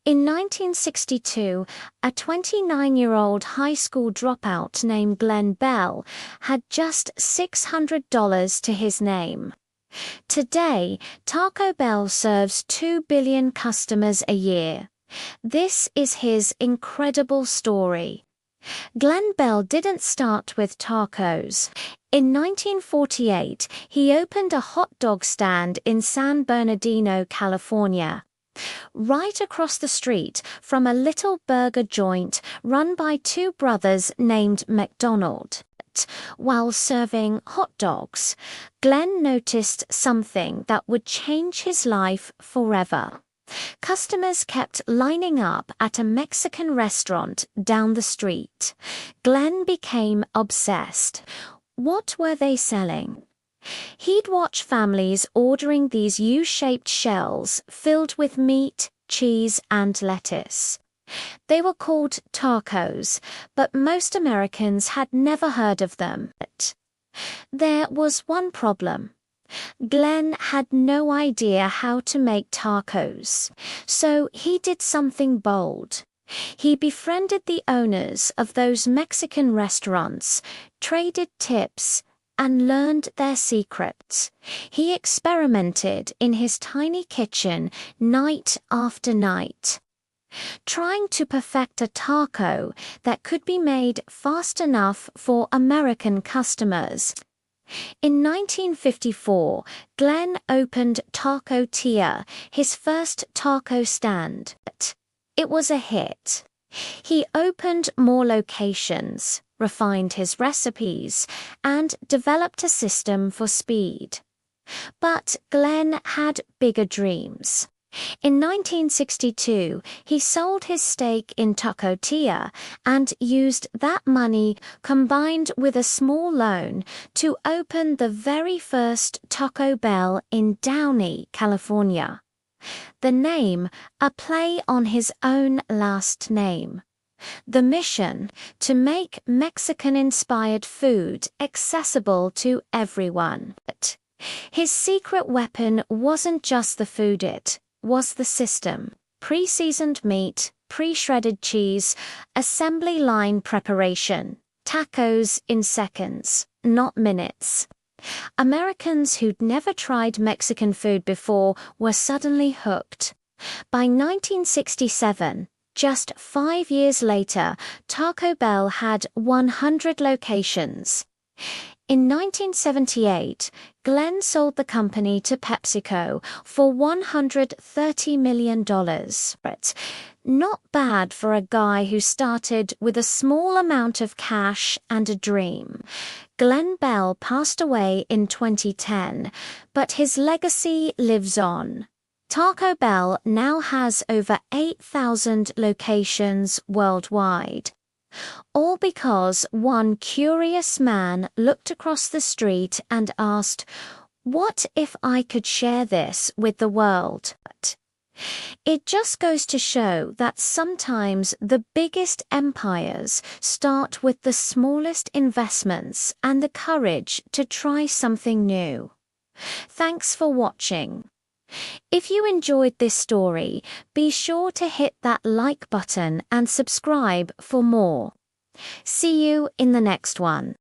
In 1962, a 29-year-old high school dropout named Glen Bell had just $600 to his name. Today, Taco Bell serves 2 billion customers a year. This is his incredible story. Glen Bell didn't start with tacos. In 1948, he opened a hot dog stand in San Bernardino, California, right across the street from a little burger joint run by two brothers named McDonald. While serving hot dogs, Glen noticed something that would change his life forever. Customers kept lining up at a Mexican restaurant down the street. Glen became obsessed. What were they selling? He'd watch families ordering these U-shaped shells filled with meat, cheese, and lettuce. They were called tacos, but most Americans had never heard of them. There was one problem. Glen had no idea how to make tacos, so he did something bold. He befriended the owners of those Mexican restaurants, traded tips, and learned their secrets. He experimented in his tiny kitchen night after night, trying to perfect a taco that could be made fast enough for American customers. In 1954, Glen opened Taco Tia, his first taco stand. It was a hit. He opened more locations, refined his recipes, and developed a system for speed. But Glen had bigger dreams. In 1962, he sold his stake in Taco Tia and used that money, combined with a small loan, to open the very first Taco Bell in Downey, California. The name, a play on his own last name. The mission, to make Mexican-inspired food accessible to everyone. His secret weapon wasn't just the food, it was the system. Pre-seasoned meat, pre-shredded cheese, assembly line preparation. Tacos in seconds, not minutes. Americans who'd never tried Mexican food before were suddenly hooked. By 1967, just 5 years later, Taco Bell had 100 locations. In 1978, Glen sold the company to PepsiCo for $130 million. Not bad for a guy who started with a small amount of cash and a dream. Glen Bell passed away in 2010, but his legacy lives on. Taco Bell now has over 8,000 locations worldwide. All because one curious man looked across the street and asked, "What if I could share this with the world?" It just goes to show that sometimes the biggest empires start with the smallest investments and the courage to try something new. Thanks for watching. If you enjoyed this story, be sure to hit that like button and subscribe for more. See you in the next one.